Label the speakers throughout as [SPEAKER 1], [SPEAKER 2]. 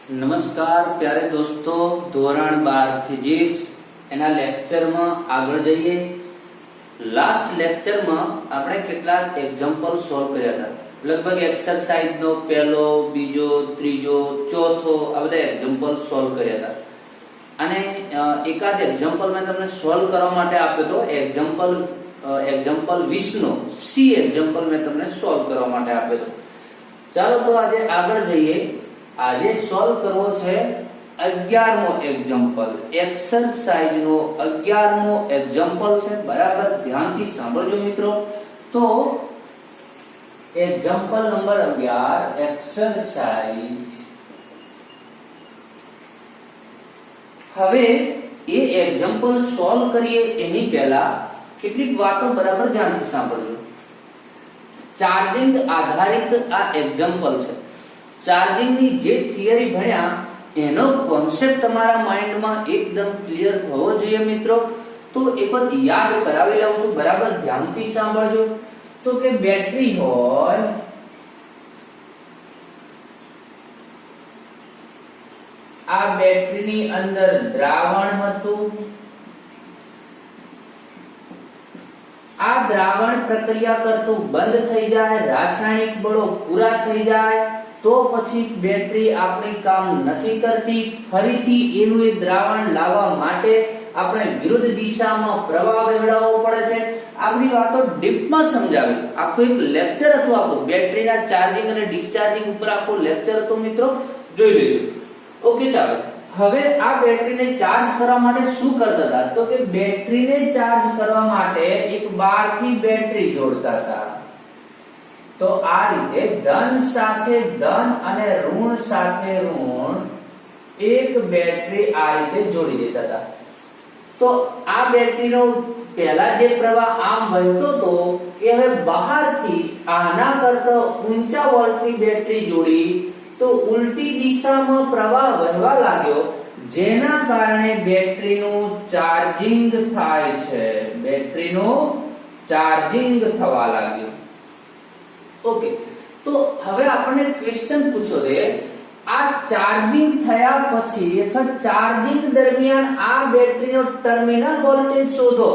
[SPEAKER 1] નમસ્કાર પ્યારે દોસ્તો, ધોરણ 12 ફિઝિક્સ એના લેક્ચરમાં આગળ જઈએ. લાસ્ટ લેક્ચરમાં આપણે કેટલાક એક્ઝામ્પલ સોલ્વ કર્યા હતા. લગભગ એક્સરસાઇઝ નો પહેલો, બીજો, ત્રીજો, ચોથો આ બધા એક્ઝામ્પલ સોલ્વ કર્યા હતા. અને એકાદ એક્ઝામ્પલ મેં તમને સોલ્વ કરવા માટે આપ્યો હતો. એક્ઝામ્પલ 20 નો સી એક્ઝામ્પલ મેં તમને સોલ્વ કરવા માટે આપ્યો હતો. ચાલો તો આજે આગળ જઈએ. આજે સોલ્વ કરવો છે 11મો એક્ઝામ્પલ. એક્સરસાઇઝ નો 11મો એક્ઝામ્પલ છે. બરાબર ધ્યાનથી સાંભળજો મિત્રો. તો એક્ઝામ્પલ નંબર 11 એક્સરસાઇઝ. હવે એ એક્ઝામ્પલ સોલ્વ કરીએ એની પહેલા કેટલીક વાતો બરાબર ધ્યાનથી સાંભળજો. ચાર્જિંગ આધારિત આ એક્ઝામ્પલ છે. ચાર્જિંગ ની જે થિયરી ભણ્યા એનો કોન્સેપ્ટ તમારા માઇન્ડમાં એકદમ ક્લિયર હોવો જોઈએ મિત્રો. તો એક વખત યાદ કરાવી લઉં છું, બરાબર ધ્યાનથી સાંભળજો. તો કે બેટરી હોય, આ બેટરીની અંદર દ્રાવણ હતું. આ દ્રાવણ પ્રક્રિયા કરતું બંધ થઈ જાય, રાસાયણિક બળો પૂરા થઈ જાય તો પછી બેટરી આપણી કામ નથી કરતી. ફરીથી એનું એ દ્રાવણ લાવવા માટે આપણે વિરુદ્ધ દિશામાં પ્રવાહ વહેવડાવવો પડે છે. આપણી વાતો ડીપમાં સમજાવી. આખું એક લેક્ચર હતું આપણું બેટરીના ચાર્જિંગ અને ડિસ્ચાર્જિંગ ઉપર આખું લેક્ચર હતું મિત્રો, જોઈ લેજો. ઓકે ચાલો. હવે આ બેટરીને ચાર્જ કરવા માટે શું કરતા હતા? તો કે બેટરીને ચાર્જ કરવા માટે એક બહારથી બેટરી જોડતા હતા. તો આ રીતે ધન સાથે ધન અને ઋણ સાથે ઋણ એક બેટરી આ રીતે જોડી દેતા હતા. તો આ બેટરીનો પહેલા જે પ્રવાહ આમ વહેતો હતો એ હવે બહારથી આના કરતા ઊંચા વોલ્ટની બેટરી જોડી તો ઉલટી દિશામાં પ્રવાહ વહેવા લાગ્યો, જેના કારણે બેટરીનું ચાર્જિંગ થાય છે. બેટરીનું ચાર્જિંગ થવા લાગ્યું. ઓકે, તો હવે આપણને ક્વેશ્ચન પૂછો છે, આ ચાર્જિંગ થયા પછી અથવા ચાર્જિંગ દરમિયાન આ બેટરીનો ટર્મિનલ વોલ્ટેજ શોધો.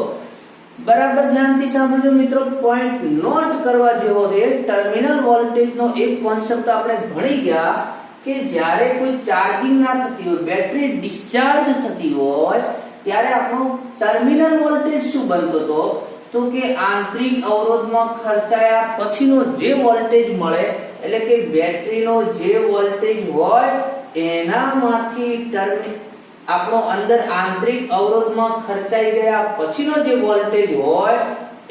[SPEAKER 1] બરાબર ધ્યાનથી સાંભળજો મિત્રો, પોઈન્ટ નોટ કરવા જેવો છે. ટર્મિનલ વોલ્ટેજનો એક કોન્સેપ્ટ આપણે ભણી ગયા કે જ્યારે કોઈ ચાર્જિંગ ના થતી હોય, બેટરી ડિસ્ચાર્જ થતી હોય ત્યારે આપણો ટર્મિનલ વોલ્ટેજ શું બનતો હતો? તો કે આંતરિક અવરોધમાં ખર્ચાયા પછીનો જે વોલ્ટેજ મળે, એટલે કે બેટરીનો જે વોલ્ટેજ હોય એનામાંથી આપણો અંદર આંતરિક અવરોધમાં ખર્ચાઈ ગયા પછીનો જે વોલ્ટેજ હોય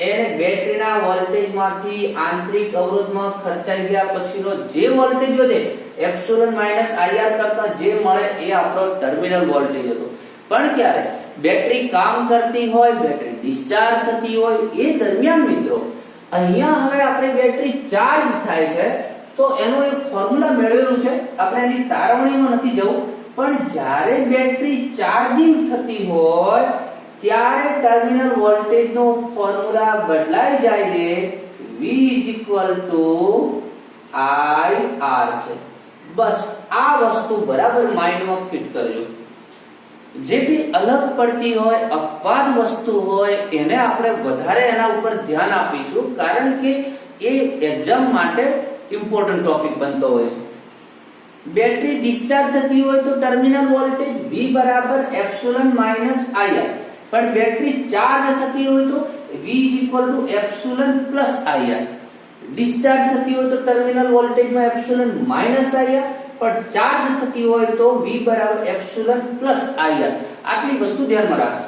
[SPEAKER 1] એને બેટરીના વોલ્ટેજમાંથી આંતરિક અવરોધમાં ખર્ચાઈ ગયા પછીનો જે વોલ્ટેજ વધે એપ્સિલોન માઈનસ IR કરતા જે મળે એ આપણો ટર્મિનલ વોલ્ટેજ હતો. પણ ક્યારે બેટરી કામ કરતી હોય, બેટરી ડિસ્ચાર્જ થતી હોય એ દરમિયાન મિત્રો અહીંયા હવે આપણે બેટરી ચાર્જ થાય છે તો એનો એક ફોર્મ્યુલા મેળવેલું છે. આપણે એની તારવણીમાં નથી જવું, પણ જ્યારે બેટરી ચાર્જિંગ થતી હોય ત્યારે ટર્મિનલ વોલ્ટેજનો ફોર્મ્યુલા બદલાઈ જાય છે. V = IR છે. બસ આ વસ્તુ બરાબર માઇન્ડમાં ફિટ કરજો. જે કઈ અલગ પડતી હોય, અપવાદ વસ્તુ હોય એને આપણે વધારે એના ઉપર ધ્યાન આપીશું, કારણ કે એ એક્ઝામ માટે ઇમ્પોર્ટન્ટ ટોપિક બનતો હોય છે. બેટરી ડિસ્ચાર્જ થતી હોય તો terminal voltage V = epsilon minus IR, પણ બેટરી ચાર્જ થતી હોય તો V = epsilon plus IR. Discharge થતી હોય તો ટર્મિનલ વોલ્ટેજમાં એપ્સિલોન માઈનસ IR, પણ ચાર્જ થતી હોય તો V = એપ્સિલોન પ્લસ IR. આટલી વસ્તુ ધ્યાનમાં રાખજો.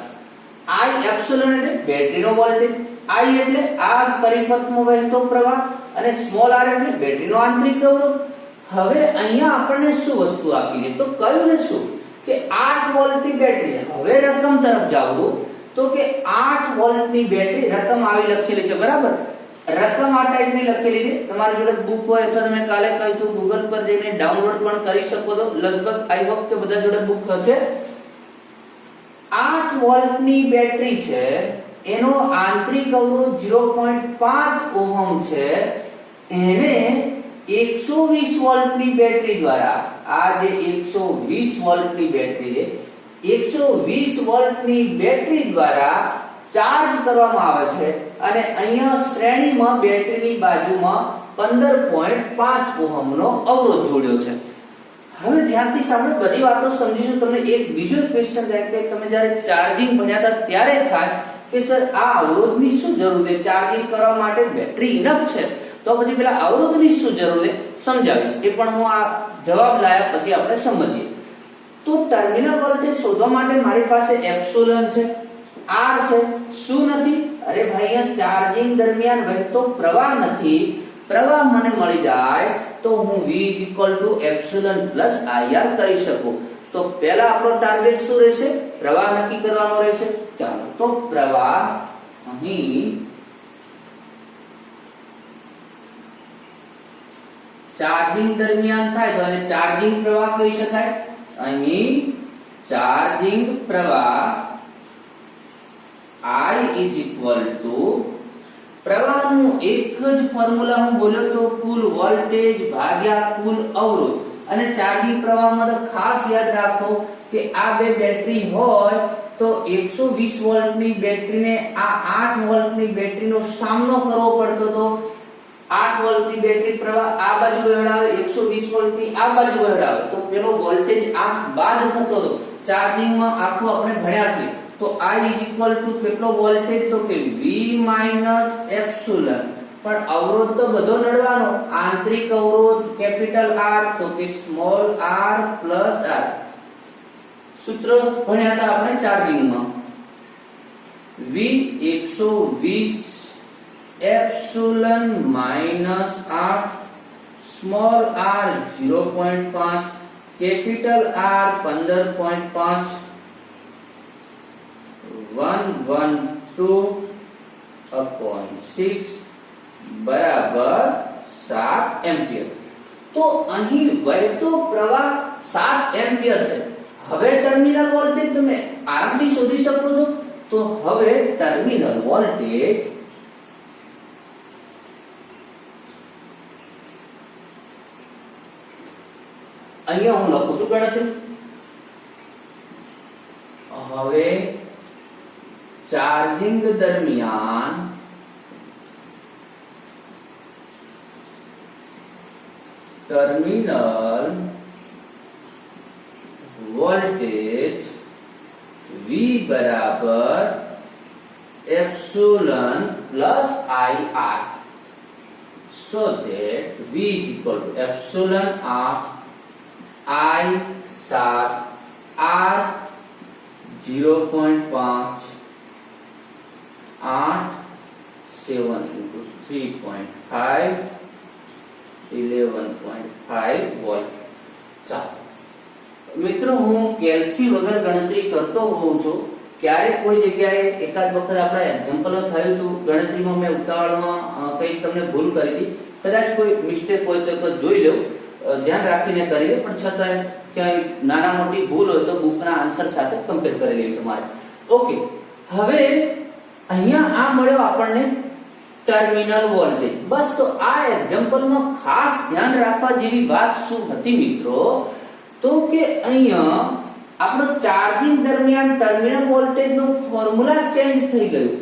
[SPEAKER 1] I એપ્સિલોન એટલે બેટરીનો વોલ્ટેજ, I એટલે આ પરિપથમાં વહેતો પ્રવાહ અને સ્મોલ r એટલે બેટરીનો આંતરિક અવરોધ. હવે અહીંયા આપણને શું વસ્તુ આપી છે? તો કયું ને શું કે 8 વોલ્ટની બેટરી. હવે રકમ તરફ જાવ તો કે 8 વોલ્ટની બેટરી રકમ આવી લખેલી છે. બરાબર, રકમ આ ટાઈપની લખેલી છે. તમારી જોડે બુક હોય અથવા તમે કાલે કહ્યું તો ગૂગલ પર જઈને ડાઉનલોડ પણ કરી શકો છો. લગભગ આઈ હોપ કે બધા જોડે બુક હશે. 8 વોલ્ટની બેટરી છે, એનો આંતરિક અવરોધ 0.5 ઓહમ છે. એને 120 વોલ્ટની બેટરી દ્વારા આ જે 120 વોલ્ટની બેટરી છે 120 વોલ્ટની બેટરી દ્વારા ચાર્જ કરવામાં આવે છે અને અહીંયા શ્રેણીમાં બેટરીની બાજુમાં 15.5 ઓહમનો અવરોધ જોડ્યો છે. હવે ધ્યાનથી સાંભળો, બધી વાતો સમજીશું. તમને એક બીજો ક્વેશ્ચન થાય કે તમે જ્યારે ચાર્જિંગ ભણ્યા હતા ત્યારે થાય કે સર આ અવરોધની શું જરૂર છે, ચાર્જિંગ કરવા માટે બેટરી ઇનફ છે, તો પછી પેલા અવરોધની શું જરૂર છે સમજાવીશ. એ પણ હું આ જવાબ લાયા પછી આપણે સમજીએ. તો ટર્મિનલ વોલ્ટેજ શોધવા માટે મારી પાસે એપ્સિલોન છે, R છે, શું નથી? અરે ભાઈ અહીંયા ચાર્જિંગ દરમિયાન વહેતો પ્રવાહ નથી. પ્રવાહ મને મળી જાય તો હું V એપ્સિલોન પ્લસ IR કરી શકું. તો પહેલા આપણો ટાર્ગેટ શું રહેશે? પ્રવાહ નક્કી કરવાનો રહેશે. ચાલો તો પ્રવાહ અહીં ચાર્જિંગ દરમિયાન થાય તો આને ચાર્જિંગ પ્રવાહ કહી શકાય. અહીં ચાર્જિંગ પ્રવાહ I પ્રવાહનું એક જ ફોર્મ્યુલા હું બોલ્યો તો કુલ વોલ્ટેજ ભાગ્યા કુલ અવરોધ. અને ચાર્જિંગ પ્રવાહમાં તો ખાસ યાદ રાખો કે આ બે બેટરી હોય તો 120 વોલ્ટની બેટરીને આ 8 વોલ્ટની બેટરીનો સામનો કરવો પડતો તો 8 વોલ્ટની બેટરી પ્રવાહ આ બાજુ વહેડાવે, 120 વોલ્ટની આ બાજુ વહેડાવે તો પેલો વોલ્ટેજ આ બાદ થતો હતો. ચાર્જિંગમાં આખું આપણે ભણ્યા છે. તો I કેટલો વોલ્ટેજ? તો કે V એપ્સિલોન. પણ અવરોધ તો બધો નડવાનો. આંતરિક અવરોધ કેપિટલ R તો કે સ્મોલ r પ્લસ R. સૂત્ર ભણ્યા હતા આપણે ચાર્જિંગમાં. V 120 epsilon minus 8 small r 0.5 capital R 15.5 112/6 બરાબર 7 એમ્પિયર. તો અહીં વહેતો પ્રવાહ 7 એમ્પિયર છે. હવે ટર્મિનલ વોલ્ટેજ તમે આરામથી શોધી શકો છો. તો હવે ટર્મિનલ વોલ્ટેજ અહીંયા હું લખું છું ગણતરી. હવે ચાર્જિંગ દરમિયાન ટર્મિનલ વોલ્ટેજ V બરાબર epsilon plus IR. So that V epsilon I 7 R 0.5 8 7 into 3.5 11.5 volt. ચાલો મિત્રો, હું કેલ્સી વગર ગણતરી કરતો હોઉં છું. ક્યારેક કોઈ જગ્યાએ એકાદ વખત આપણા એક્ઝામ્પલ થયું હતું ગણતરીમાં, મેં ઉતાવળમાં કંઈક તમને ભૂલ કરી હતી. કદાચ કોઈ મિસ્ટેક હોય તો જોઈ લો, ધ્યાન રાખીને કરી લો. પણ છતાં ક્યાંય નાના મોટી ભૂલ હોય તો બુકના આન્સર સાથે કમ્પેર કરી લેવી તમારે. ઓકે, હવે અહીંયા આ મળ્યો આપણને ટર્મિનલ વોલ્ટેજ. બસ, તો આ એક્ઝામ્પલમાં ખાસ ધ્યાન રાખવા જેવી વાત શું હતી મિત્રો? તો કે અહીંયા આપણો ચાર્જિંગ દરમિયાન ટર્મિનલ વોલ્ટેજનું ફોર્મ્યુલા ચેન્જ થઈ ગયું.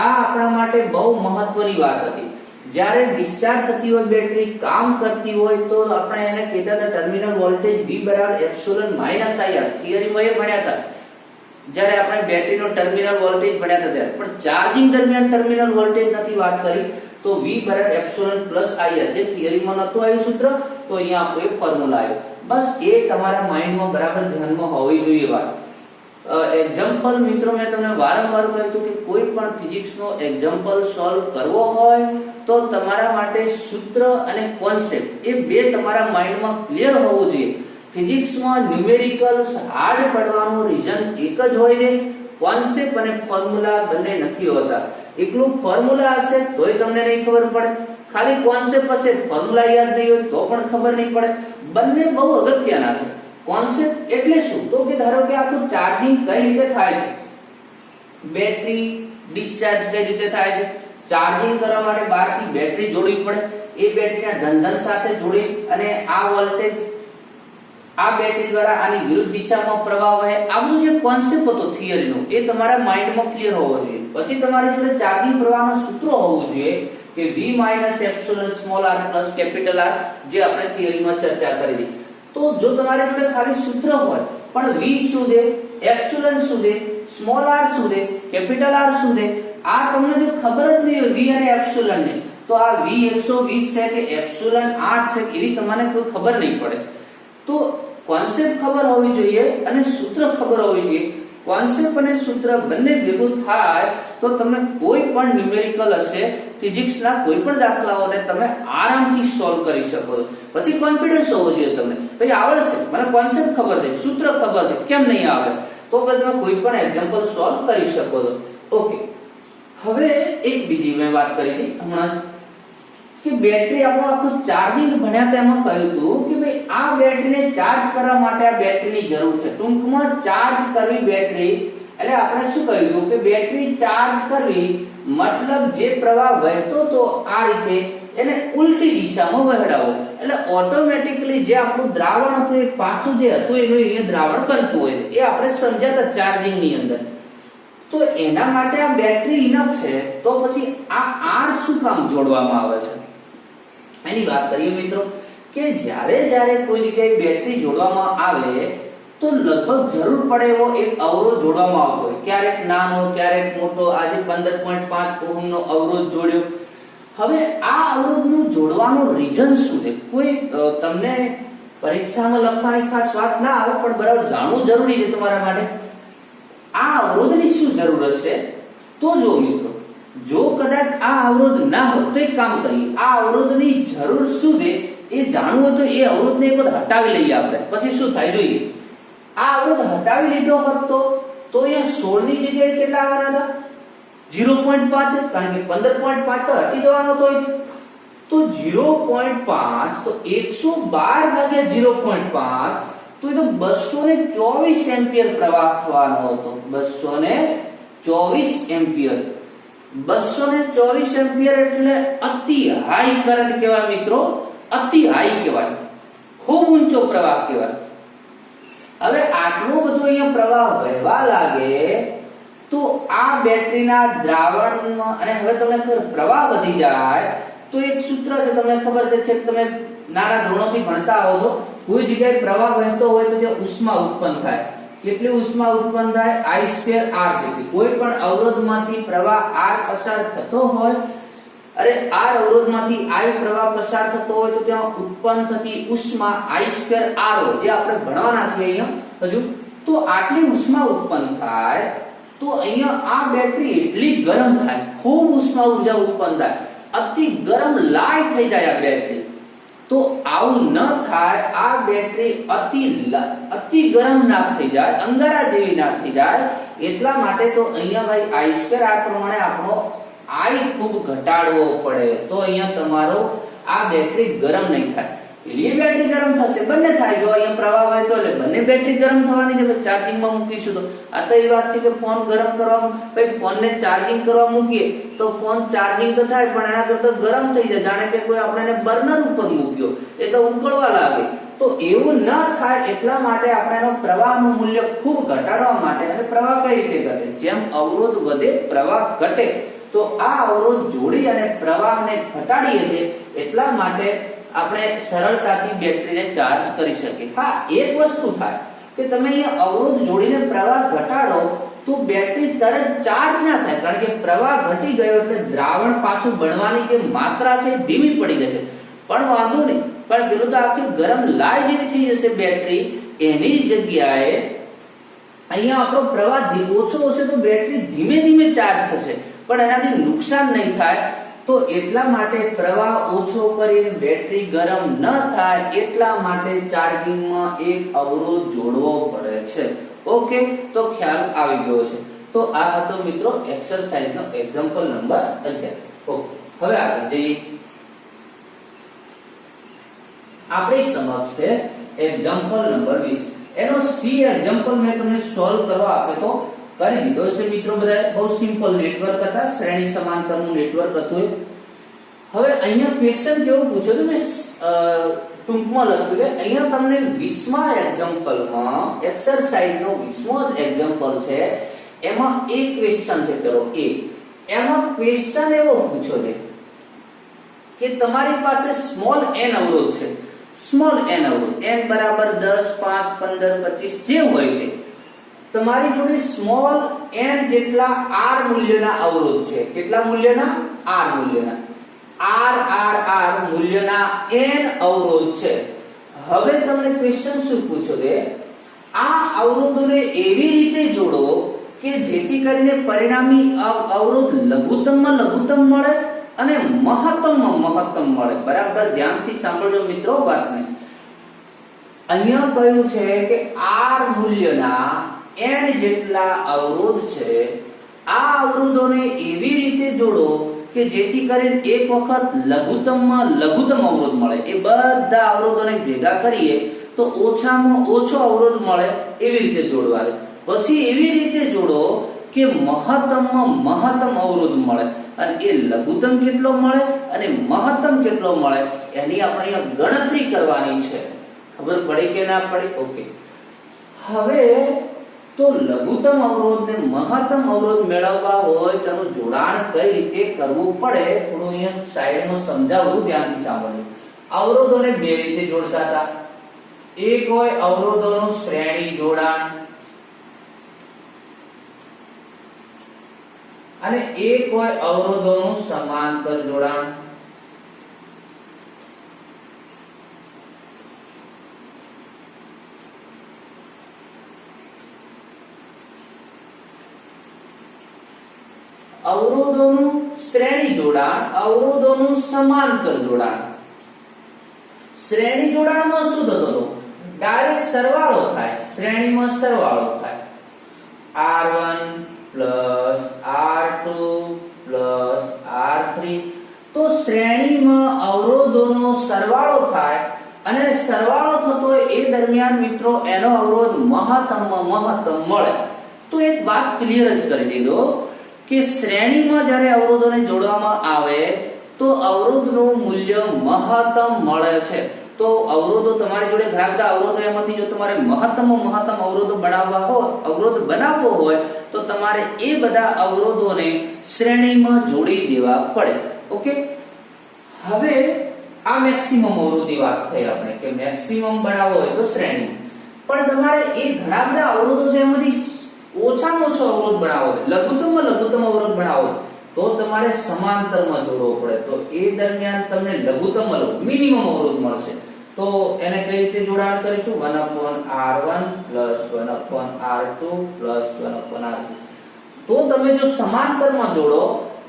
[SPEAKER 1] આ આપણા માટે બહુ મહત્વની વાત હતી. જ્યારે ડિસ્ચાર્જ થતી હોય બેટરી, કામ કરતી હોય તો આપણે એને કહેતા હતા ટર્મિનલ વોલ્ટેજ V બરાબર એપ્સિલોન માઈનસ IR. થિયરીમાં એ ભણ્યા હતા જ્યારે આપણે બેટરીનો ટર્મિનલ વોલ્ટેજ ભણ્યા હતા ત્યારે. પણ ચાર્જિંગ દરમિયાન ટર્મિનલ વોલ્ટેજ નથી વાત કરી તો V બરાબર એપ્સિલોન પ્લસ IR, જે થિયરીમાં નતું આવ્યું સૂત્ર, તો અહીંયા આપણો એક ફોર્મ્યુલા આવ્યો. બસ એ તમારા માઇન્ડમાં બરાબર ધ્યાનમાં હોવી જોઈએ વાત. એક્ઝામ્પલ મિત્રો મેં તમને વારંવાર કહ્યું હતું કે કોઈ પણ ફિઝિક્સનો એક્ઝામ્પલ સોલ્વ કરવો હોય તો તમારા માટે સૂત્ર અને કોન્સેપ્ટ એ બે તમારા માઇન્ડમાં ક્લિયર હોવું જોઈએ. ફિઝિક્સમાં ન્યુમેરિકલ્સ હાર્ડ પડવાનું રીઝન એક જ હોય છે, કોન્સેપ્ટ અને ફોર્મ્યુલા બંને નથી હોતા. એકલું ફોર્મ્યુલા હશે તોય તમને નહીં ખબર પડે, ખાલી કોન્સેપ્ટ હશે ફોર્મ્યુલા યાદ નહીં હોય તો પણ ખબર નહીં પડે. બંને બહુ અગત્યના છે. કોન્સેપ્ટ એટલે શું? તો કે ધારો કે આખું ચાર્જિંગ કઈ રીતે થાય છે, બેટરી ડિસ્ચાર્જ કઈ રીતે થાય છે, ચાર્જિંગ કરવા માટે બહારથી બેટરી જોડવી પડે, એ બેટરીના ધન સાથે જોડી અને આ વોલ્ટેજ આ બેટરી દ્વારા આની વિરુદ્ધ દિશામાં પ્રવાહ વહે. આ બધું જે કોન્સેપ્ટ હતો થિયરીનો એ તમારા માઇન્ડમાં ક્લિયર હોવો જોઈએ. પછી તમારી જોડે ચાર્જિંગ પ્રવાહનું સૂત્ર હોવું જોઈએ કે V - epsilon small r plus capital R, જે આપણે થિયરીમાં ચર્ચા કરી હતી. તો જો તમારી જોડે ખાલી સૂત્ર હોય પણ V શું છે, એપ્સિલોન શું છે, સ્મોલ r શું છે, કેપિટલ R શું છે, આ તમને જો ખબર જ નહીં હોય V અને એપ્સિલોન ની, તો આ V 120 છે કે એપ્સિલોન 8 છે એવી તમને કોઈ ખબર નહીં પડે. તો કોન્સેપ્ટ ખબર હોવી જોઈએ અને સૂત્ર ખબર હોવી જોઈએ. કોન્સેપ્ટ અને સૂત્ર બંને ભેગું થાય તો તમે કોઈ પણ ન્યુમેરિકલ હશે, ફિઝિક્સના કોઈ પણ દાખલાઓને તમે આરામથી સોલ્વ કરી શકો છો. પછી કોન્ફિડન્સ હોવો જોઈએ તમને, ભાઈ આવડશે, મને કોન્સેપ્ટ ખબર છે, સૂત્ર ખબર છે, કેમ નહીં આવડે, તો પછી તમે કોઈ પણ એક્ઝામ્પલ સોલ્વ કરી શકો છો. ઓકે, હવે એક બીજી મેં વાત કરી હતી હમણાં કે બેટરી આપણું આખું ચાર્જિંગ ભણ્યા તેમાં કહ્યું હતું કે ભાઈ આ બેટરીને ચાર્જ કરવા માટે આ બેટરીની જરૂર છે. ટૂંકમાં ચાર્જ કરવી બેટરી એટલે આપણે શું કહ્યું હતું કે બેટરી ચાર્જ કરવી મતલબ જે પ્રવાહ વહેતો તો આ રીતે એને ઉલટી દિશામાં વહેડાવો, એટલે ઓટોમેટિકલી જે આપણું દ્રાવણ હતું એ પાછું જે હતું એનું અહીંયા દ્રાવણ બનતું હોય, એ આપણે સમજ્યા હતા ચાર્જિંગ ની અંદર. તો એના માટે આ બેટરી ઇનફ છે. તો પછી આ R શું કામ જોડવામાં આવે છે એની વાત કરીએ મિત્રો. કે જ્યારે કોઈ જગ્યાએ બેટરી જોડવામાં આવે તો લગભગ જરૂર પડે એવો એક અવરોધ જોડવામાં આવતો હોય, ક્યારેક નાનો ક્યારેક મોટો. આજે 15.5 ઓહમનો અવરોધ જોડ્યો. હવે આ અવરોધનું જોડવાનું રીઝન શું છે? કોઈ તમને પરીક્ષામાં લખવાની ખાસ વાત ના આવે પણ બરાબર જાણવું જરૂરી છે તમારા માટે. આ અવરોધની શું જરૂર હશે? તો જો મિત્રો, જો કદાચ આ અવરોધ ના હોય તો એક કામ કરીએ, આ અવરોધની જરૂર શું છે એ જાણવું હોય તો એ અવરોધને એક વખત હટાવી લઈએ આપણે, પછી શું થાય જોઈએ. આ અવરોધ હટાવી લીધો હોત તો અહીંયા 16 ની જગ્યાએ કેટલા આવવાના હતા? 0.5, કારણ કે 15.5 તો હટી જવાનો હતો. તો 0.5 તો 112 ભાગ્યા 0.5 તો એ તો 224 એમ્પિયર પ્રવાહ થવાનો હતો. 224 એમ્પિયર. 224 એમ્પિયર એટલે અતિ હાઈ કરંટ કહેવાય મિત્રો, અતિ હાઈ કહેવાય, ખૂબ ઊંચો પ્રવાહ કહેવાય. હવે આટલો બધો અહીંયા પ્રવાહ વહેવા લાગે તો આ બેટરીના દ્રાવણમાં, અને હવે તમને ખબર પ્રવાહ વધી જાય તો એક સૂત્ર છે, તમને ખબર છે, તમે નાના ધોરણોથી ભણતા આવો છો. કોઈ જગ્યાએ પ્રવાહ વહેતો હોય તો જે ઉષ્મા ઉત્પન્ન થાય. કેટલી ઉષ્મા ઉત્પન્ન થાય? I2R જેટલી. કોઈ પણ અવરોધમાંથી પ્રવાહ R પસાર થતો હોય, અરે R અવરોધમાંથી I પ્રવાહ પસાર થતો હોય તો ત્યાં ઉત્પન્ન થતી ઉષ્મા I2R હોય, જે આપણે ભણવાના છીએ અહીંયા હજુ. તો આટલી ઉષ્મા ઉત્પન્ન થાય તો અહીંયા આ બેટરી એટલી ગરમ થાય, ખૂબ ઉષ્મા ઉર્જા ઉત્પન્ન થાય, અતિ ગરમ લાય થઈ જાય આ બેટરી. તો આવું ન થાય, આ બેટરી અતિ ગરમ ના થઈ જાય, અંગારા જેવી ના થઈ જાય, એટલા માટે તો અહીંયા ભાઈ I2R પ્રમાણે આપણો I ખૂબ ઘટાડવો પડે. તો અહીંયા તમારો આ બેટરી ગરમ નહીં થાય, એટલે બેટરી ગરમ થશે, બંને થાય. જો અહીંયા પ્રવાહ હોય તો એટલે બંને બેટરી ગરમ થવાની છે. ચાર્જિંગમાં મૂકીશું તો આ તો એ વાત છે કે ફોન ગરમ કરવા, ભાઈ ફોનને ચાર્જિંગ કરવા મૂકીએ તો ફોન ચાર્જિંગ તો થાય પણ એના કરતા ગરમ થઈ જાય, જાણે કે કોઈ આપણે બર્નર ઉપર મૂક્યો એ તો ઉકળવા લાગે. તો એવું ન થાય એટલા માટે આપણે એનો પ્રવાહનું મૂલ્ય ખૂબ ઘટાડવા માટે, અને પ્રવાહ કઈ રીતે ઘટે? જેમ અવરોધ વધે પ્રવાહ ઘટે. તો આ અવરોધ જોડી અને પ્રવાહને ઘટાડીએ છીએ, એટલા માટે આપણે સરળતાથી બેટરીને ચાર્જ કરી શકીએ. હા, એક વસ્તુ થાય કે તમે અહીંયા અવરોધ જોડીને પ્રવાહ ઘટાડો તો બેટરી તરત ચાર્જ ના થાય, કારણ કે પ્રવાહ ઘટી ગયો એટલે દ્રાવણ પાછું બનવાની જે માત્રા છે એ ધીમી પડી જશે. પણ વાંધો નહીં, પણ પેલું તો આખી ગરમ લાય જેવી થઈ જશે બેટરી. એની જગ્યાએ અહીંયા આપણો પ્રવાહ ઓછો હશે તો બેટરી ધીમે ધીમે ચાર્જ થશે, પણ એનાથી નુકસાન નહીં થાય. તો એટલા માટે પ્રવાહ ઓછો કરીને બેટરી ગરમ ન થાય એટલા માટે ચાર્જિંગમાં એક અવરોધ જોડવો પડે છે. ઓકે, તો ખ્યાલ આવી ગયો છે. તો આ હતો મિત્રો એક્સરસાઇઝનો એક્ઝામ્પલ નંબર 11. ઓકે, હવે આગળ જઈએ. આપણી સમક્ષ છે એક્ઝામ્પલ નંબર 20. એનો સી એક્ઝામ્પલ મેં તમને સોલ્વ કરવા આપ્યો તો કરી દીધો છે મિત્રો બધાએ. બહુ સિમ્પલ નેટવર્ક હતા, શ્રેણી સમાંતરનું નેટવર્ક હતું. હવે અહીંયા ક્વેશ્ચન કેવું પૂછ્યો તો મેં ટૂંકમાં લખ્યું કે અહીંયા તમને 20મા એક્ઝામ્પલમાં એક્સરસાઇઝનો 20મો એક્ઝામ્પલ છે, એમાં એક ક્વેશ્ચન છે. પેલો એ એમાં ક્વેશ્ચન એવો પૂછ્યો છે કે તમારી પાસે સ્મોલ n અવરોધ છે. સ્મોલ n અવરોધ n બરાબર 10, 5, 15, 25 જે હોય તે તમારી જોડે સ્મોલ n જેટલા r મૂલ્યના અવરોધ છે. કેટલા મૂલ્યના? r મૂલ્યના. r મૂલ્યના n અવરોધ છે. હવે તમને ક્વેશ્ચન શું પૂછ્યો છે? આ અવરોધોને એવી રીતે જોડો કે જેથી કરીને પરિણામી અવરોધ લઘુત્તમમાં લઘુત્તમ મળે અને મહત્તમમાં મહત્તમ મળે. બરાબર ધ્યાનથી સાંભળજો મિત્રો વાતને. અહીંયા કહ્યું છે કે r મૂલ્યના n જેટલા અવરોધ છે. આ અવરોધોને એવી રીતે જોડો કે જેથી કરીને એક વખત લઘુત્તમમાં લઘુત્તમ અવરોધ મળે. એ બધા અવરોધોને ભેગા કરીએ તો ઓછામાં ઓછો અવરોધ મળે એવી રીતે જોડવા. પછી એવી રીતે જોડો કે મહત્તમમાં મહત્તમ અવરોધ મળે અને એ લઘુત્તમ કેટલો મળે અને મહત્તમ કેટલો મળે એની આપણે અહીંયા ગણતરી કરવાની છે. ખબર પડી કે ના પડી? ઓકે. હવે તો લઘુત્તમ અવરોધ ને મહત્તમ અવરોધ મેળવવા હોય તેનું જોડાણ કઈ રીતે કરવું પડે થોડું અહીંયા સાઈડમાં સમજાવું, ધ્યાનથી સાંભળજો. અવરોધોને બે રીતે જોડતા હતા. એક હોય અવરોધોનું શ્રેણી જોડાણ અને એક હોય અવરોધોનું સમાંતર જોડાણ. અવરોધોનું શ્રેણી જોડાણ, અવરોધોનું સમાંતર જોડાણ. શ્રેણી જોડાણમાં શું થતું હતું? ડાયરેક્ટ સરવાળો થાય. શ્રેણીમાં સરવાળો થાય. R1 plus R2 plus R3. તો શ્રેણીમાં અવરોધોનો સરવાળો થાય અને સરવાળો થતો હોય એ દરમિયાન મિત્રો એનો અવરોધ મહત્તમમાં મહત્તમ મળે. તો એક વાત ક્લિયર જ કરી દીધો કે શ્રેણીમાં જ્યારે અવરોધોને જોડવામાં આવે તો અવરોધનું મૂલ્ય મહત્તમ મળે છે. તો અવરોધો તમારી જોડે ઘણા બધા અવરોધો એમાંથી જો તમારે મહત્તમમાં મહત્તમ અવરોધ બનાવવો હોય તો તમારે એ બધા અવરોધોને શ્રેણીમાં જોડી દેવા પડે. ઓકે. હવે આ મેક્સિમમ અવરોધની વાત થઈ આપણે કે મેક્સિમમ બનાવવો હોય તો શ્રેણી. પણ તમારે એ ઘણા બધા અવરોધો છે એમાંથી ઓછામાં ઓછો અવરોધ બનાવવો હોય, લઘુત્તમમાં લઘુત્તમ અવરોધ બનાવવો હોય તો તમારે સમાંતરમાં જોડવો પડે. તો એ દરમિયાન તમને લઘુત્તમ મિનિમમ અવરોધ મળશે. તો એને કઈ રીતે જોડાણ કરીશું? 1/r1 1/r2 1/r3. તો તમે જો સમાંતરમાં જોડો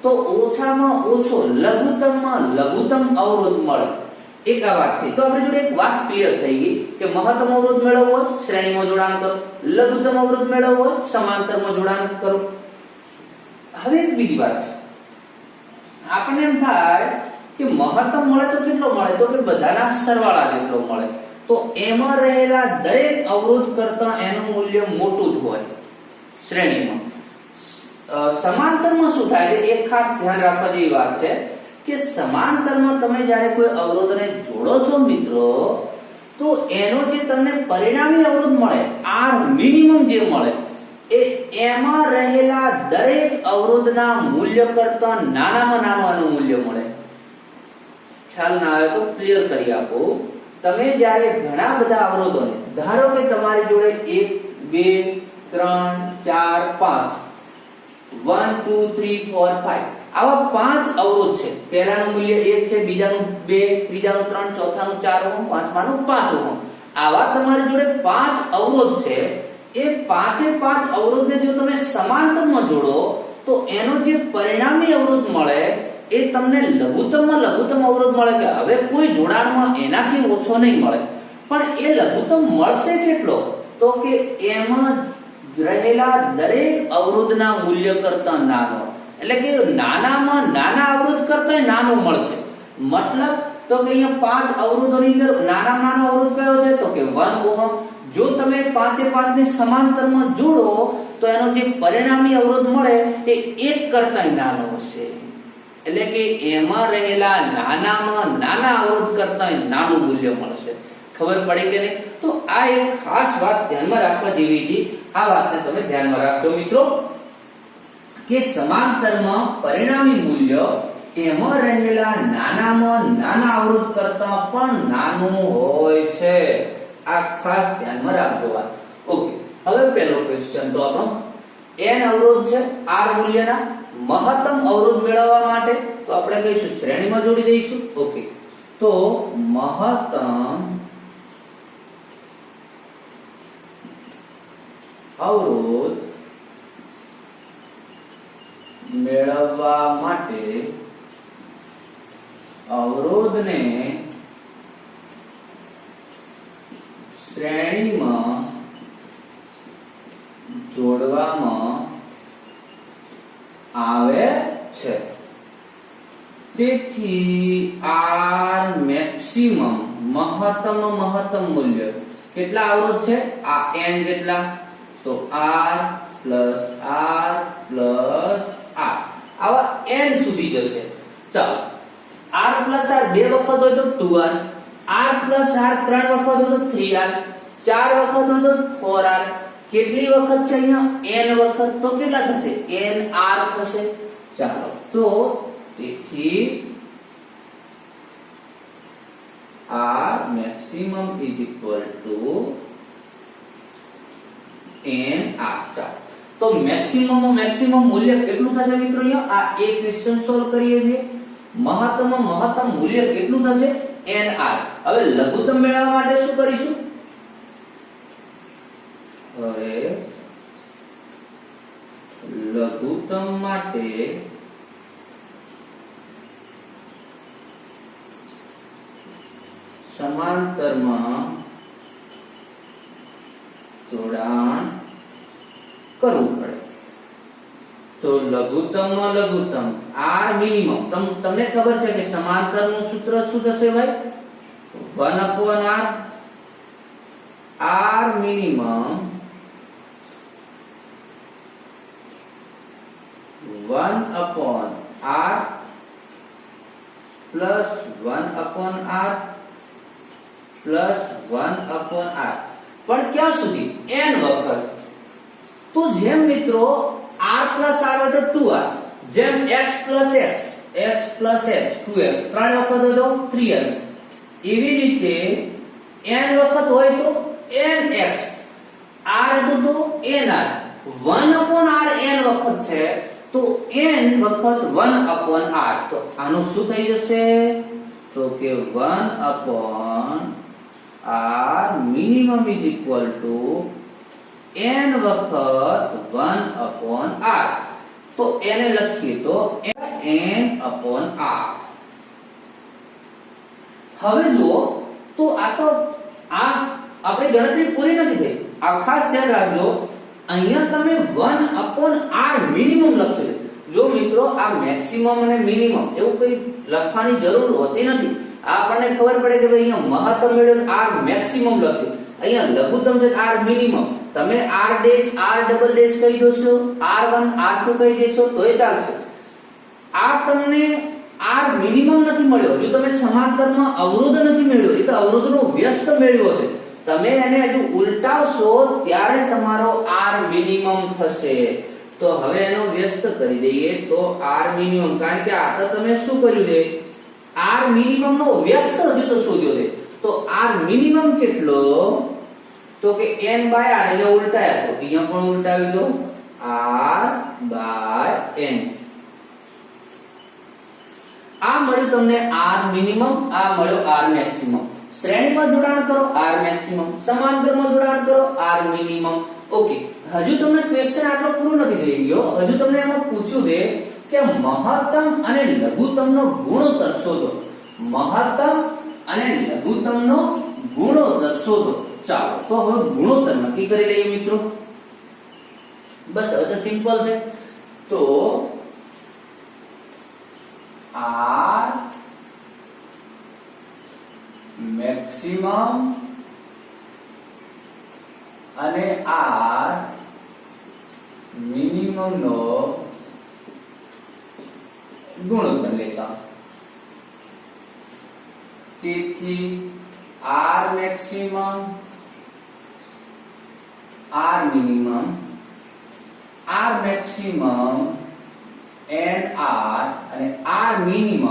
[SPEAKER 1] તો ઓછામાં ઓછો લઘુત્તમમાં લઘુત્તમ અવરોધ મળે. એક આ વાત થઈ. તો આપણે જોડે એક વાત ક્લિયર થઈ ગઈ કે મહત્તમ અવરોધ મેળવવો હોય શ્રેણીમાં જોડાણ કરો, લઘુત્તમ અવરોધ મેળવવો હોય સમાંતરમાં જોડાણ કરો. હવે એક બીજી વાત છે. આપણને એમ થાય કે મહત્તમ મળે તો કેટલો મળે? તો કે બધાના સરવાળા જેટલો મળે. તો એમાં રહેલા દરેક અવરોધ કરતા એનું મૂલ્ય મોટું જ હોય શ્રેણીમાં. સમાંતરમાં શું થાય છે? એક ખાસ ધ્યાન રાખવા જેવી વાત છે કે સમાંતરમાં તમે જ્યારે કોઈ અવરોધને જોડો છો મિત્રો તો એનો જે તમને પરિણામી અવરોધ મળે R મિનિમમ જે મળે એમાં રહેલા દરેક અવરોધના મૂલ્ય કરતા નાનામાં નાનું મૂલ્ય મળે. ખ્યાલ ના આવે તો ક્લિયર કરી આપો. તમે જ્યારે ઘણા બધા અવરોધોને ધારો કે તમારી જોડે 1 2 3 4 5 1 2 3 4 5 આવા 5 અવરોધ છે. પહેલાનું મૂલ્ય 1 છે, બીજાનું 2, ત્રીજાનું 3, ચોથાનું 4 ઓહમ, પાંચમાનું 5 ઓહમ. આવા તમારી જોડે 5 અવરોધ છે. એ 5 અવરોધને જો તમે સમાંતરમાં જોડો તો એનો જે પરિણામી અવરોધ મળે એ તમને લઘુત્તમમાં લઘુત્તમ અવરોધ મળે. કે હવે કોઈ જોડાણમાં એનાથી ઓછો નહીં મળે, પણ એ લઘુત્તમ મળશે કેટલો? તો કે એમાં રહેલા દરેક અવરોધના મૂલ્ય કરતા નાનો, એટલે કે નાનામાં નાના અવરોધ કરતા નાનો મળશે. મતલબ તો કે અહીંયા 5 અવરોધોની અંદર નાનામાં નાનો અવરોધ કયો છે? તો કે 1 ઓહમ. જો તમે 5 એ 5 ને સમાંતરમાં જોડો તો એનો જે પરિણામી અવરોધ મળે એ 1 કરતાંય નાનો હશે, એટલે કે એમાં રહેલા નાનામાં નાના અવરોધ કરતાંય નાનું મૂલ્ય મળશે. ખબર પડી કે નહીં? તો આ એક ખાસ વાત ધ્યાનમાં રાખવા જેવી છે. આ વાતને તમે ધ્યાનમાં રાખજો મિત્રો કે સમાંતરમાં પરિણામી મૂલ્ય એમાં રહેલા નાનામાં નાના અવરોધ કરતા પણ નાનું હોય છે. આ ખાસ ધ્યાનમાં રાખજો વાત. ઓકે, હવે પહેલો ક્વેશ્ચન તો આપણો n અવરોધ છે r મૂલ્યના મહત્તમ અવરોધ મેળવવા માટે તો આપણે કહીશું શ્રેણીમાં જોડી દઈશું. ઓકે, તો મહત્તમ અવરોધ મેળવવા માટે અવરોધને શ્રેણીમાં જોડવામાં આવે છે. તેથી R મેક્સિમમ મહત્તમ મૂલ્ય કેટલા અવરોધ છે? આ n જેટલા, તો R plus R plus R આવા n સુધી જશે. ચાલો, R પ્લસ R બે વખત હોય તો 2R, R પ્લસ R ત્રણ વખત હોય તો 3R, ચાર વખત હોય તો 4R. કેટલી વખત છે અહીંયા? n વખત. તો કેટલા થશે? nr થશે. ચાલો, તો તેથી R maximum is equal to nr. ચાલો, તો મેક્સિમમ મૂલ્ય કેટલું થશે મિત્રો? અહીંયા આ એક ક્વેશ્ચન સોલ્વ કરીએ છીએ. મહત્તમ મૂલ્ય કેટલું થશે? nr. હવે લઘુત્તમ મેળવવા માટે શું કરીશું? હવે લઘુત્તમ માટે સમાંતરમાં જોડાણ કરવું પડે. તો લઘુત્તમ R મિનિમમ તમને ખબર છે કે સમાંતરનું સૂત્ર શું થશે ભાઈ? 1/r. R minimum 1/r plus 1/r plus 1/r. પણ ક્યાં સુધી? n વખત. તો જેમ મિત્રો r plus r હોય તો 2r, જેમ x plus x 2x, ત્રણ વખત હોય તો 3x, એવી રીતે n વખત હોય તો nx, r હતું તો nr. 1/r n વખત છે તો n વખત 1/r. તો આનું શું થઈ જશે? તો કે 1/r minimum is equal to n વખત 1/r. તો એને લખીએ તો n/r. હવે જો તો આ આપણી ગણતરી પૂરી નથી થઈ. આ ખાસ ધ્યાન રાખજો, અહીંયા તમે 1/r મિનિમમ લખ્યું છે. જો મિત્રો આ મેક્સિમમ અને મિનિમમ એવું કઈ લખવાની જરૂર હોતી નથી. આપણને ખબર પડે કે ભાઈ અહીંયા મહત્તમ મેળવ્યું r મેક્સિમમ લખ્યું, અહીંયા લઘુત્તમ છે r મિનિમમ. તમે r dash r double dash કહી દોશો, r1 r2 કહી દેશો તોય ચાલશે. આ તમને r મિનિમમ નથી મળ્યો, જો તમે સમાંતરમાં અવરોધ નથી મેળવ્યો, એ તો અવરોધનો વ્યસ્ત મેળવ્યો છે. તમે એને હજુ ઉલટાવશો ત્યારે તમારો r મિનિમમ થશે. તો હવે એનો વ્યસ્ત કરી દઈએ તો r મિનિમમ, કારણ કે આ તો તમે શું કર્યું છે? r મિનિમમ નો વ્યસ્ત હજુ તો શોધ્યો છે. તો r મિનિમમ કેટલો? તો કે n બાય r, એટલે ઉલટાયા તો અહીંયા પણ ઉલટાવી દો, r બાય n. આ મળ્યું તમને r મિનિમમ, આ મળ્યો r મેક્સિમમ. શ્રેણીમાં જોડાણ કરો r મેક્સિમમ, સમાંતરમાં જોડાણ કરો r મિનિમમ. ઓકે, હજુ તમને ક્વેશ્ચન આટલો પૂરો નથી થઈ ગયો. હજુ તમને એમાં પૂછ્યું છે કે મહત્તમ અને લઘુત્તમનો ગુણોત્તર શોધો. મહત્તમ અને લઘુત્તમનો ગુણોત્તર શોધો. ચાલો, તો હવે ગુણોત્તર નક્કી કરી લઈએ મિત્રો. બસ હવે તો સિમ્પલ છે. તો r maximum અને આર મિનિમમ નો ગુણોત્તર લેતા. તેથી r maximum, r minimum, r maximum and r, અને r minimum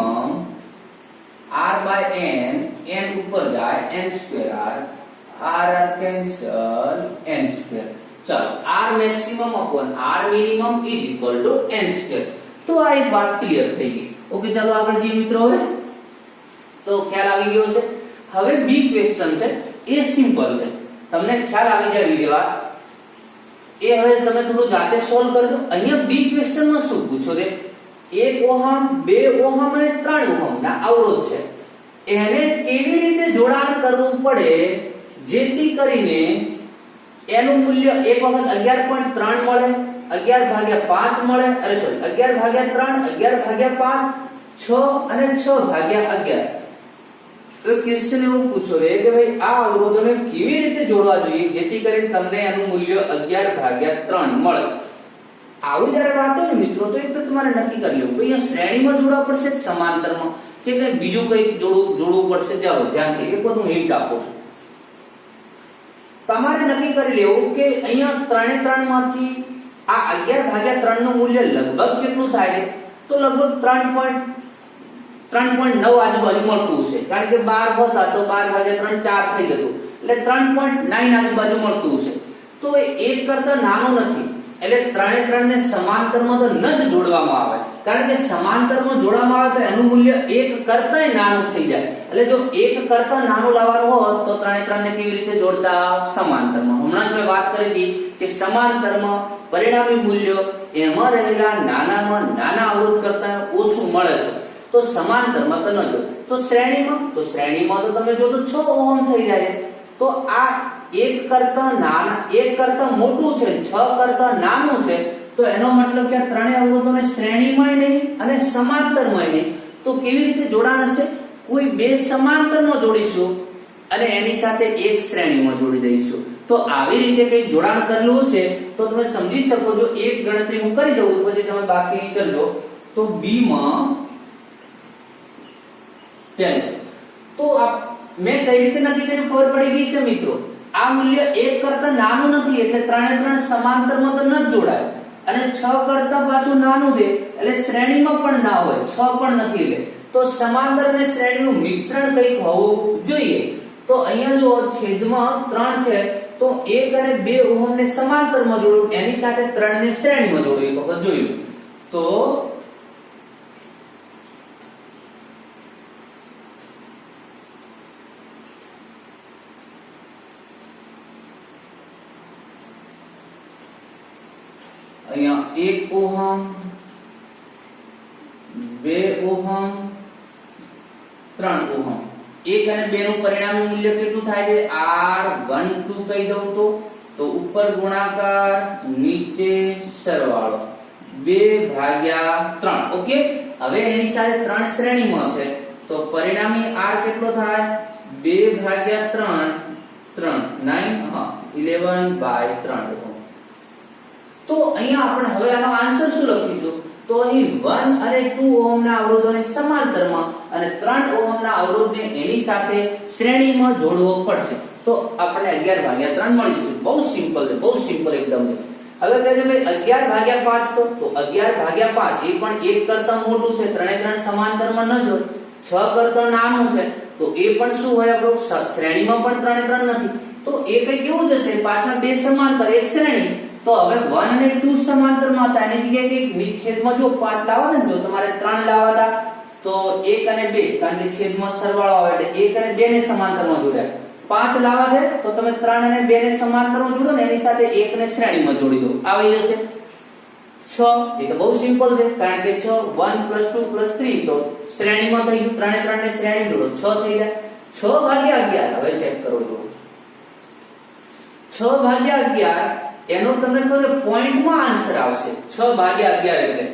[SPEAKER 1] r by n, n ઉપર જાય n square r, r cancel n square. ચાલો r maximum upon r minimum is equal to n square. તો આ એક વાત clear થઈ ગઈ. ઓકે, ચાલો આગળ જઈએ મિત્રો. હવે તો ખ્યાલ આવી ગયો છે. હવે બી ક્વેશ્ચન છે, એ સિમ્પલ છે, તમને ખ્યાલ આવી જાય બીજી વાત એ હવે તમે થોડું જાતે સોલ્વ કરજો. અહીંયા બી ક્વેશ્ચન માં શું પૂછો છે? 1 ઓહમ, 2 ઓહમ અને 3 ઓહમ ના અવરોધ છે. એને કેવી રીતે જોડાણ કરવું પડે જેથી કરીને એનું મૂલ્ય એક વખત 11.3 મળે, 11/5 મળે, અરે સોરી 11/3, 11/5, 6 અને 6/11. તો ક્વેશ્ચન એવું પૂછો રે કે ભાઈ આ અવરોધોને કેવી રીતે જોડવા જોઈએ જેથી કરીને તમને એનું મૂલ્ય 11/3 મળે. આવું જ્યારે વાત હોય ને મિત્રો, તો એક તો તમારે નક્કી કરી લેવું કે અહીંયા શ્રેણીમાં જોડવા પડશે, સમાંતરમાં, કે કઈ બીજું કંઈક જોડવું પડશે. ચાલો ધ્યાનથી એક વખત હું હિન્ટ આપું છું. તમારે નક્કી કરી લેવું કે અહીંયા 3 માંથી આ 11/3 નું મૂલ્ય લગભગ કેટલું થાય છે? તો લગભગ 3.9 આજુબાજુ મળતું છે, કારણ કે 12 હોતા તો 12/3 4 થઈ જતું, એટલે 3.9 આજુબાજુ મળતું છે. તો એ 1 કરતા નાનો નથી, એટલે 3 ને સમાંતરમાં તો ન જ જોડવામાં આવે, કારણ કે સમાંતરમાં જોડવામાં આવે તો એનું મૂલ્ય 1 કરતાંય નાનું થઈ જાય. એટલે જો 1 કરતા નાનું લાવવાનું હોય તો 3 ને કેવી રીતે જોડતા? સમાંતરમાં. હમણાં જ મેં વાત કરી હતી કે સમાંતરમાં પરિણામી મૂલ્ય એમાં રહેલા નાનામાં નાના અવરોધ કરતા ઓછું મળે છે, તો સમાંતરમાં તો ન જો. તો શ્રેણીમાં તો તમે જો તો 6 ઓહમ થઈ જાય. તો આ 1 કરતા મોટું છે, 6 કરતા નાનું છે, તો એનો મતલબ કે આ ત્રણેય અવરોધોને શ્રેણીમાં નહીં અને સમાંતરમાં નહીં. તો કેવી રીતે જોડાણ હશે? કોઈ બે સમાંતરમાં જોડીશું અને એની સાથે એક શ્રેણીમાં જોડી દઈશું. તો આવી રીતે કઈ જોડાણ કરેલું છે તો તમે સમજી શકો છો. એક ગણતરી હું કરી દઉં પછી તમે બાકી કરજો. તો બી માં તો મેં કઈ રીતે નક્કી કર્યું ખબર પડી ગઈ છે મિત્રો. આ મૂલ્ય 1 કરતા નાનું નથી, એટલે 3 સમાંતરમાં તો ન જ જોડાય, અને 6 કરતા પાછું નાનું છે એટલે શ્રેણીમાં પણ ના હોય, 6 પણ નથી. એટલે તો સમાંતર અને શ્રેણીનું મિશ્રણ કંઈક હોવું જોઈએ. તો અહીંયા જો છેદમાં 3 છે તો 1 અને 2 ઓહમ ને સમાંતરમાં જોડું, એની સાથે 3 ને શ્રેણીમાં જોડું. એક વખત જોયું તો અહીંયા 1 ઓહમ, 2 ઓહમ, 3 ઓહમ. 1 અને 2 નું પરિણામી મૂલ્ય કેટલું થાય છે? R12 કહી દઉં તો ઉપર ગુણાકાર, નીચે સરવાળો, 2/3. ઓકે, હવે એની સાથે 3 શ્રેણીમાં છે તો પરિણામી R કેટલો થાય? 2/3, 11/3. તો અહીંયા આપણે હવે આનો આન્સર શું લખીશું? તો અહીં 1 અને 2 ઓહમ ના અવરોધોને સમાંતરમાં અને 3 ઓહમ ના અવરોધને એની સાથે શ્રેણીમાં જોડવો પડશે. તો આપણે 11/3 મળી જશે. બહુ સિમ્પલ છે, બહુ સિમ્પલ એકદમ. હવે કહેજો ભાઈ 11/5 તો 11/5 એ પણ 1 કરતા મોટું છે, 3 સમાંતરમાં ન જોડ. 6 કરતા નાનું છે તો એ પણ શું હોય? આપણો શ્રેણીમાં પણ 3 નથી, તો એ કઈ કેવું જશે? પાછળ 2 સમાંતર, 1 શ્રેણી. તો હવે 1 અને 2 સમાંતરમાં હતા, એની જગ્યાએ કે છેદમાં જો 5 લાવવા ને, જો તમારે 3 લાવવા હતા તો 1 અને 2, કારણ કે છેદમાં સરવાળો આવે એટલે 1 અને 2 ને સમાંતરમાં જોડ્યા. 5 લાવવા છે તો તમે 3 અને 2 ને સમાંતરમાં જોડો ને, એની સાથે 1 ને શ્રેણીમાં જોડી દો, આવી જશે 6. એ તો બહુ સિમ્પલ છે, કારણ કે 6 1 + 2 + 3 તો શ્રેણીમાં થઈ ગયું. 3 ને 3 ને શ્રેણી જોડો, 6 થઈ જાય. 6/11 હવે ચેક કરો છો. 6/11 એનો તમને કહો પોઈન્ટમાં આન્સર આવશે. 6/11 એટલે,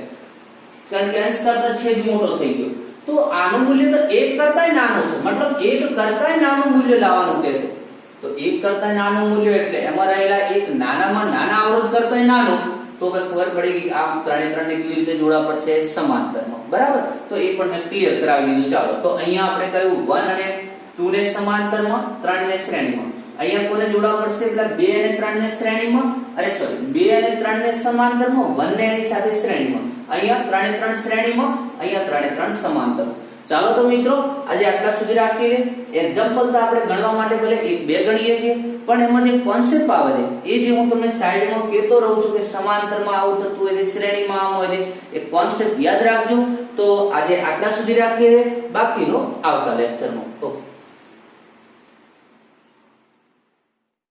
[SPEAKER 1] કારણ કે અંશ કરતા છેદ મોટો થઈ ગયો. તો આનું મૂલ્ય તો 1 કરતાંય નાનું છે, મતલબ 1 કરતાંય નાનું મૂલ્ય લાવવાનું કહે છે. તો 1 કરતા નાનું મૂલ્ય એટલે એમાં રહેલા એક નાનામાં નાના અવરોધ કરતા નાનું, તો ખબર પડી ગઈ આ 3 ને 3 ને કેવી રીતે જોડવા પડશે સમાંતરમાં, બરાબર. તો એ પણ મેં ક્લિયર કરાવી દીધું. ચાલો તો અહીંયા આપણે કહ્યું 1 અને 2 ને સમાંતરમાં, 3 ને શ્રેણીમાં. અહીંયા કોને જોડવા પડશે? પેલા 2 અને 3 ને શ્રેણીમાં, અરે સોરી 2 અને 3 ને સમાંતરમાં, 1 ને એની સાથે શ્રેણીમાં. અહીંયા 3 ને 3 શ્રેણીમાં, અહીંયા 3 ને 3 સમાંતર. ચાલો તો મિત્રો આજે આટલા સુધી રાખીએ. એક્ઝામ્પલ તો આપણે ગણવા માટે ભલે 1-2 ગણીએ છીએ, પણ એમાં જે કોન્સેપ્ટ આવે છે એ જે હું તમને સાઈડમાં કહેતો રહું છું કે સમાંતરમાં આવું થતું હોય છે, શ્રેણીમાં આમ હોય છે, એ કોન્સેપ્ટ યાદ રાખજો. તો આજે આટલા સુધી રાખીએ, બાકીનો આવતા લેક્ચરમાં. ઓકે.